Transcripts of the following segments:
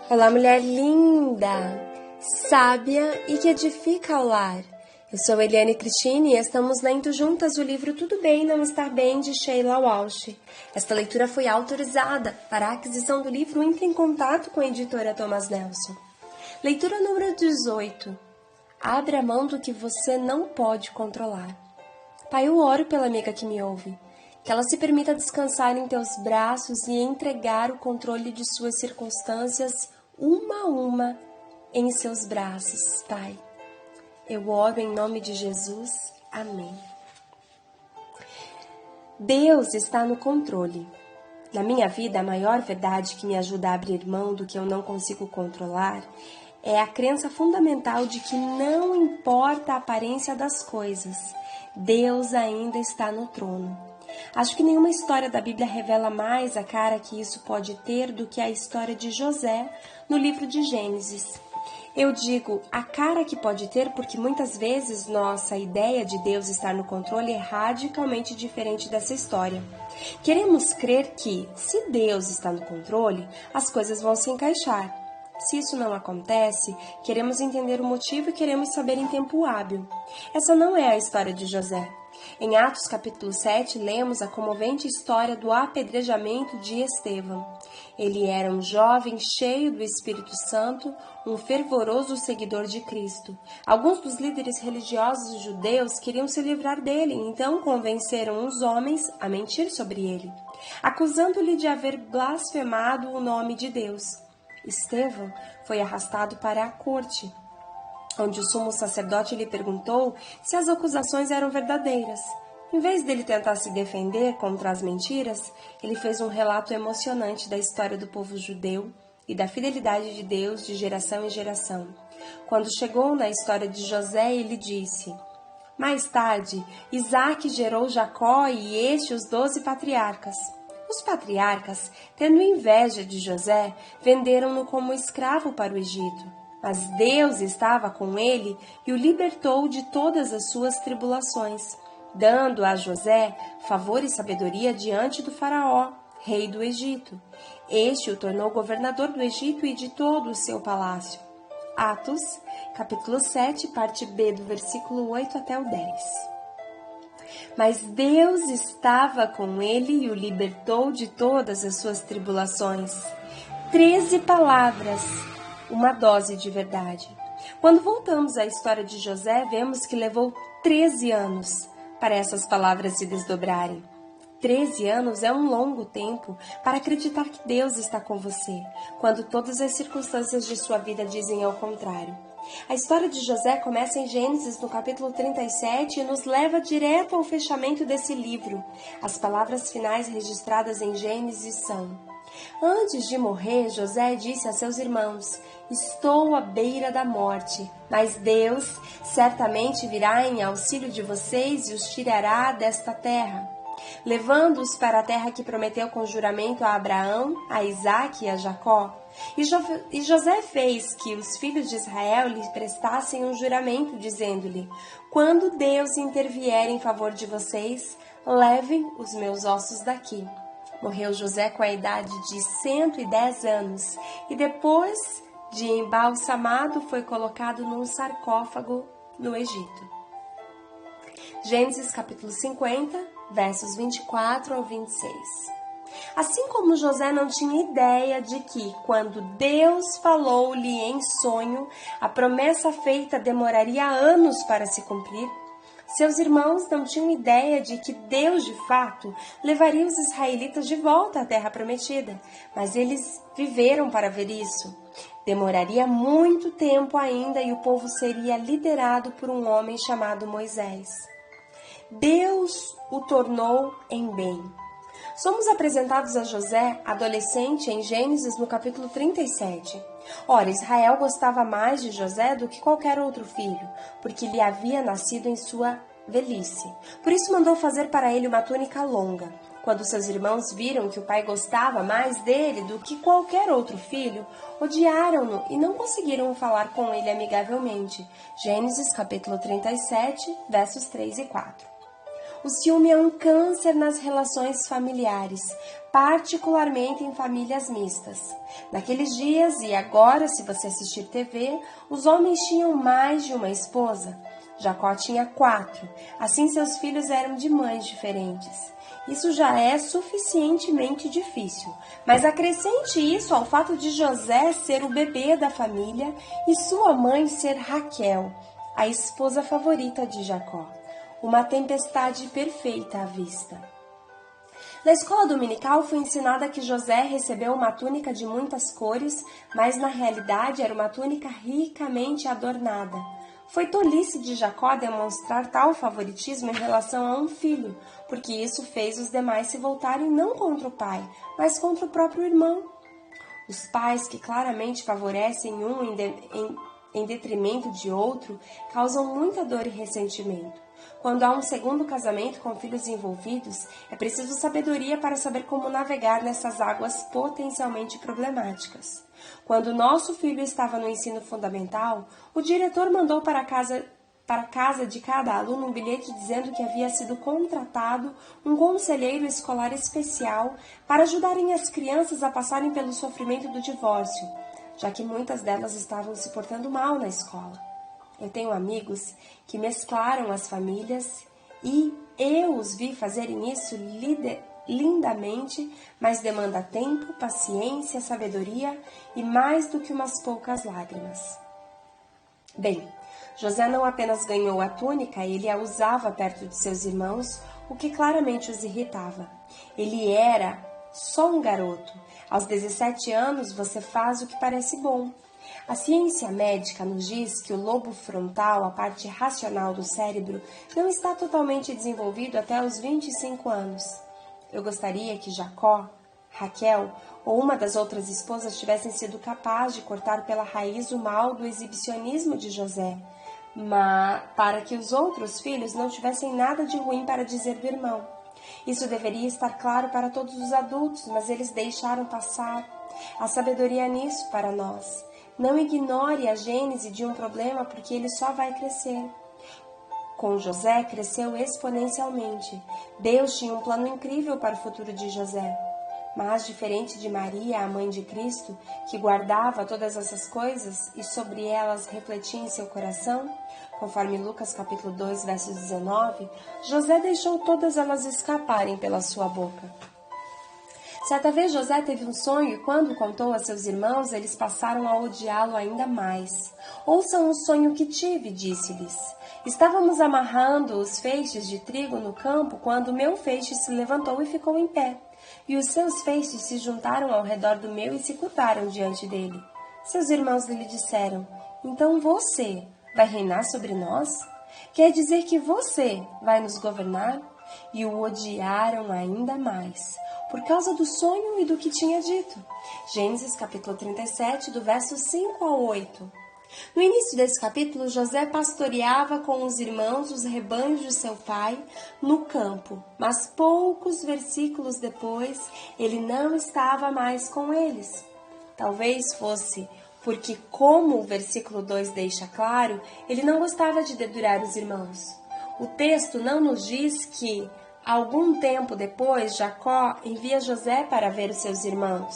Olá, mulher linda, sábia e que edifica o lar. Eu sou Eliane Cristine e estamos lendo juntas o livro Tudo Bem Não Estar Bem, de Sheila Walsh. Esta leitura foi autorizada. Para a aquisição do livro, entre em contato com a editora Thomas Nelson. Leitura número 18. Abra mão do que você não pode controlar. Pai, eu oro pela amiga que me ouve. Que ela se permita descansar em teus braços e entregar o controle de suas circunstâncias uma a uma em seus braços, Pai. Eu oro em nome de Jesus. Amém. Deus está no controle. Na minha vida, a maior verdade que me ajuda a abrir mão do que eu não consigo controlar é a crença fundamental de que não importa a aparência das coisas, Deus ainda está no trono. Acho que nenhuma história da Bíblia revela mais a cara que isso pode ter do que a história de José no livro de Gênesis. Eu digo a cara que pode ter porque muitas vezes nossa ideia de Deus estar no controle é radicalmente diferente dessa história. Queremos crer que, se Deus está no controle, as coisas vão se encaixar. Se isso não acontece, queremos entender o motivo e queremos saber em tempo hábil. Essa não é a história de José. Em Atos capítulo 7, lemos a comovente história do apedrejamento de Estevão. Ele era um jovem cheio do Espírito Santo, um fervoroso seguidor de Cristo. Alguns dos líderes religiosos judeus queriam se livrar dele, então convenceram os homens a mentir sobre ele, acusando-lhe de haver blasfemado o nome de Deus. Estevão foi arrastado para a corte, onde o sumo sacerdote lhe perguntou se as acusações eram verdadeiras. Em vez dele tentar se defender contra as mentiras, ele fez um relato emocionante da história do povo judeu e da fidelidade de Deus de geração em geração. Quando chegou na história de José, ele disse: mais tarde, Isaque gerou Jacó e este os 12 patriarcas. Os patriarcas, tendo inveja de José, venderam-no como escravo para o Egito. Mas Deus estava com ele e o libertou de todas as suas tribulações, dando a José favor e sabedoria diante do faraó, rei do Egito. Este o tornou governador do Egito e de todo o seu palácio. Atos, capítulo 7, parte B, do versículo 8 até o 10. Mas Deus estava com ele e o libertou de todas as suas tribulações. 13 palavras, uma dose de verdade. Quando voltamos à história de José, vemos que levou 13 anos para essas palavras se desdobrarem. 13 anos é um longo tempo para acreditar que Deus está com você, quando todas as circunstâncias de sua vida dizem ao contrário. A história de José começa em Gênesis, no capítulo 37, e nos leva direto ao fechamento desse livro. As palavras finais registradas em Gênesis são: antes de morrer, José disse a seus irmãos: estou à beira da morte, mas Deus certamente virá em auxílio de vocês e os tirará desta terra, levando-os para a terra que prometeu com juramento a Abraão, a Isaque e a Jacó. E José fez que os filhos de Israel lhe prestassem um juramento, dizendo-lhe: quando Deus intervier em favor de vocês, levem os meus ossos daqui. Morreu José com a idade de 110 anos e depois de embalsamado foi colocado num sarcófago no Egito. Gênesis capítulo 50, versos 24 ao 26. Assim como José não tinha ideia de que, quando Deus falou-lhe em sonho, a promessa feita demoraria anos para se cumprir, seus irmãos não tinham ideia de que Deus, de fato, levaria os israelitas de volta à terra prometida, mas eles viveram para ver isso. Demoraria muito tempo ainda e o povo seria liderado por um homem chamado Moisés. Deus o tornou em bem. Somos apresentados a José, adolescente, em Gênesis, no capítulo 37. Ora, Israel gostava mais de José do que qualquer outro filho, porque lhe havia nascido em sua velhice. Por isso mandou fazer para ele uma túnica longa. Quando seus irmãos viram que o pai gostava mais dele do que qualquer outro filho, odiaram-no e não conseguiram falar com ele amigavelmente. Gênesis capítulo 37, versos 3 e 4. O ciúme é um câncer nas relações familiares, particularmente em famílias mistas. Naqueles dias e agora, se você assistir TV, os homens tinham mais de uma esposa. Jacó tinha 4, assim seus filhos eram de mães diferentes. Isso já é suficientemente difícil, mas acrescente isso ao fato de José ser o bebê da família e sua mãe ser Raquel, a esposa favorita de Jacó. Uma tempestade perfeita à vista. Na escola dominical foi ensinada que José recebeu uma túnica de muitas cores, mas na realidade era uma túnica ricamente adornada. Foi tolice de Jacó demonstrar tal favoritismo em relação a um filho, porque isso fez os demais se voltarem não contra o pai, mas contra o próprio irmão. Os pais que claramente favorecem um em detrimento de outro causam muita dor e ressentimento. Quando há um segundo casamento com filhos envolvidos, é preciso sabedoria para saber como navegar nessas águas potencialmente problemáticas. Quando nosso filho estava no ensino fundamental, o diretor mandou para a casa de cada aluno um bilhete dizendo que havia sido contratado um conselheiro escolar especial para ajudarem as crianças a passarem pelo sofrimento do divórcio, já que muitas delas estavam se portando mal na escola. Eu tenho amigos que mesclaram as famílias e eu os vi fazerem isso lindamente, mas demanda tempo, paciência, sabedoria e mais do que umas poucas lágrimas. Bem, José não apenas ganhou a túnica, ele a usava perto de seus irmãos, o que claramente os irritava. Ele era só um garoto. Aos 17 anos você faz o que parece bom. A ciência médica nos diz que o lobo frontal, a parte racional do cérebro, não está totalmente desenvolvido até os 25 anos. Eu gostaria que Jacó, Raquel ou uma das outras esposas tivessem sido capazes de cortar pela raiz o mal do exibicionismo de José, mas para que os outros filhos não tivessem nada de ruim para dizer do irmão. Isso deveria estar claro para todos os adultos, mas eles deixaram passar. Há sabedoria nisso para nós. Não ignore a gênese de um problema porque ele só vai crescer. Com José, cresceu exponencialmente. Deus tinha um plano incrível para o futuro de José. Mas, diferente de Maria, a mãe de Cristo, que guardava todas essas coisas e sobre elas refletia em seu coração, conforme Lucas capítulo 2, versos 19, José deixou todas elas escaparem pela sua boca. Certa vez José teve um sonho e quando contou a seus irmãos, eles passaram a odiá-lo ainda mais. Ouçam o sonho que tive, disse-lhes. Estávamos amarrando os feixes de trigo no campo quando meu feixe se levantou e ficou em pé. E os seus feixes se juntaram ao redor do meu e se curvaram diante dele. Seus irmãos lhe disseram, então você vai reinar sobre nós? Quer dizer que você vai nos governar? E o odiaram ainda mais, por causa do sonho e do que tinha dito. Gênesis capítulo 37, do verso 5 ao 8. No início desse capítulo, José pastoreava com os irmãos os rebanhos de seu pai no campo, mas poucos versículos depois, ele não estava mais com eles. Talvez fosse porque, como o versículo 2 deixa claro, ele não gostava de dedurar os irmãos. O texto não nos diz que, algum tempo depois, Jacó envia José para ver os seus irmãos.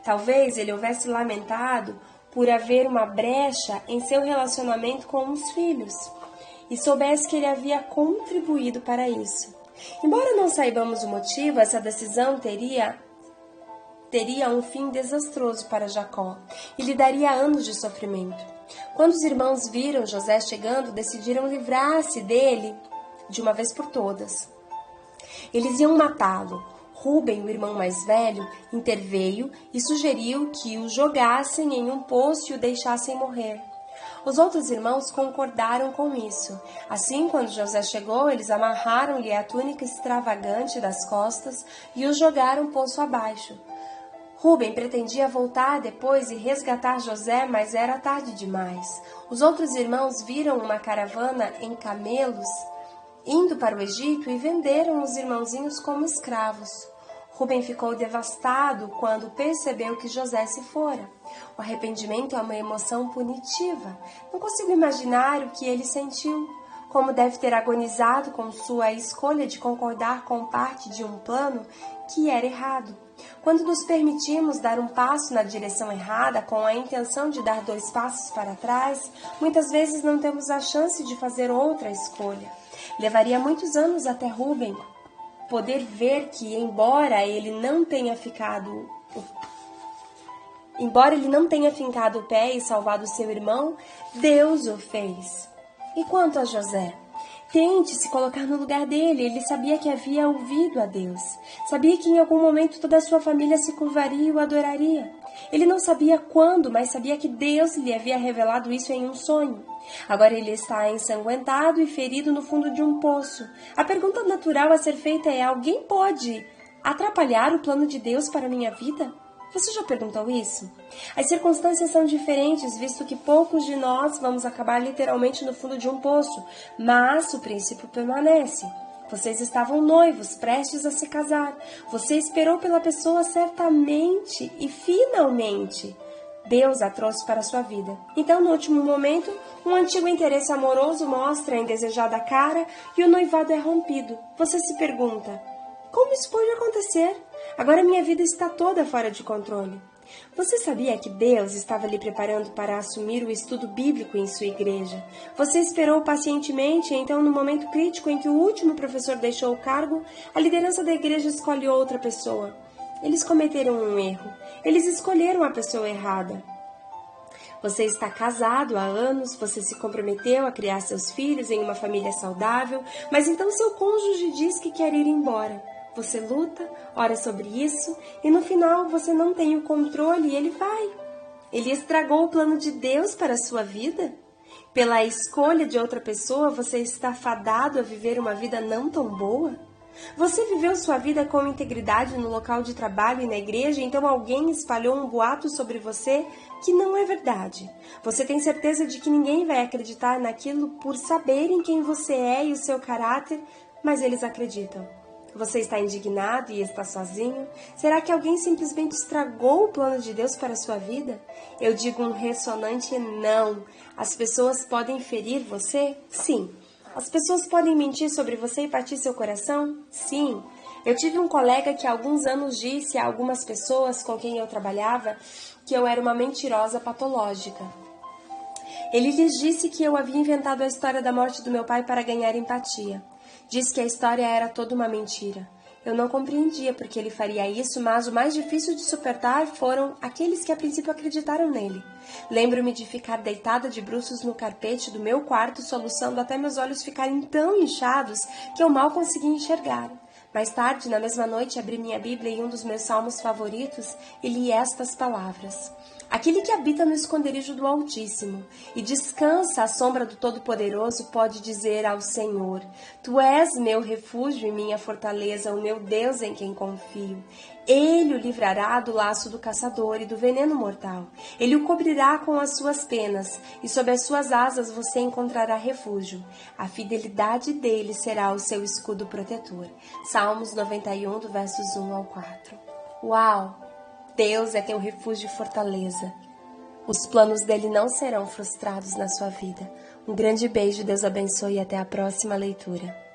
Talvez ele houvesse lamentado por haver uma brecha em seu relacionamento com os filhos e soubesse que ele havia contribuído para isso. Embora não saibamos o motivo, essa decisão teria um fim desastroso para Jacó e lhe daria anos de sofrimento. Quando os irmãos viram José chegando, decidiram livrar-se dele de uma vez por todas. Eles iam matá-lo. Rúben, o irmão mais velho, interveio e sugeriu que o jogassem em um poço e o deixassem morrer. Os outros irmãos concordaram com isso. Assim, quando José chegou, eles amarraram-lhe a túnica extravagante das costas e o jogaram poço abaixo. Rúben pretendia voltar depois e resgatar José, mas era tarde demais. Os outros irmãos viram uma caravana em camelos indo para o Egito e venderam os irmãozinhos como escravos. Rúben ficou devastado quando percebeu que José se fora. O arrependimento é uma emoção punitiva. Não consigo imaginar o que ele sentiu. como deve ter agonizado com sua escolha de concordar com parte de um plano que era errado. Quando nos permitimos dar um passo na direção errada com a intenção de dar 2 passos para trás, muitas vezes não temos a chance de fazer outra escolha. Levaria muitos anos até Rubem poder ver que, embora ele não tenha fincado o pé e salvado seu irmão, Deus o fez. E quanto a José? Tente se colocar no lugar dele. Ele sabia que havia ouvido a Deus. Sabia que em algum momento toda a sua família se curvaria e o adoraria. Ele não sabia quando, mas sabia que Deus lhe havia revelado isso em um sonho. Agora ele está ensanguentado e ferido no fundo de um poço. A pergunta natural a ser feita é: alguém pode atrapalhar o plano de Deus para a minha vida? Você já perguntou isso? As circunstâncias são diferentes, visto que poucos de nós vamos acabar literalmente no fundo de um poço, mas o princípio permanece. Vocês estavam noivos, prestes a se casar. Você esperou pela pessoa certamente e finalmente Deus a trouxe para a sua vida. Então, no último momento, um antigo interesse amoroso mostra a indesejada cara e o noivado é rompido. Você se pergunta: como isso pode acontecer? Agora minha vida está toda fora de controle. Você sabia que Deus estava lhe preparando para assumir o estudo bíblico em sua igreja? Você esperou pacientemente e então, no momento crítico em que o último professor deixou o cargo, a liderança da igreja escolhe outra pessoa. Eles cometeram um erro. Eles escolheram a pessoa errada. Você está casado há anos, você se comprometeu a criar seus filhos em uma família saudável, mas então seu cônjuge diz que quer ir embora. Você luta, ora sobre isso e no final você não tem o controle e ele vai. Ele estragou o plano de Deus para a sua vida? Pela escolha de outra pessoa, você está fadado a viver uma vida não tão boa? Você viveu sua vida com integridade no local de trabalho e na igreja, então alguém espalhou um boato sobre você que não é verdade. Você tem certeza de que ninguém vai acreditar naquilo por saberem quem você é e o seu caráter, mas eles acreditam. Você está indignado e está sozinho? Será que alguém simplesmente estragou o plano de Deus para a sua vida? Eu digo um ressonante não. As pessoas podem ferir você? Sim. As pessoas podem mentir sobre você e partir seu coração? Sim. Eu tive um colega que há alguns anos disse a algumas pessoas com quem eu trabalhava que eu era uma mentirosa patológica. Ele lhes disse que eu havia inventado a história da morte do meu pai para ganhar empatia. Disse que a história era toda uma mentira. Eu não compreendia porque ele faria isso, mas o mais difícil de suportar foram aqueles que a princípio acreditaram nele. Lembro-me de ficar deitada de bruços no carpete do meu quarto, soluçando até meus olhos ficarem tão inchados que eu mal conseguia enxergar. Mais tarde, na mesma noite, abri minha Bíblia em um dos meus salmos favoritos e li estas palavras: aquele que habita no esconderijo do Altíssimo e descansa à sombra do Todo-Poderoso pode dizer ao Senhor: Tu és meu refúgio e minha fortaleza, o meu Deus em quem confio. Ele o livrará do laço do caçador e do veneno mortal. Ele o cobrirá com as suas penas e sob as suas asas você encontrará refúgio. A fidelidade dele será o seu escudo protetor. Salmos 91, do versos 1 ao 4. Uau! Deus é teu refúgio e fortaleza. Os planos dele não serão frustrados na sua vida. Um grande beijo, Deus abençoe e até a próxima leitura.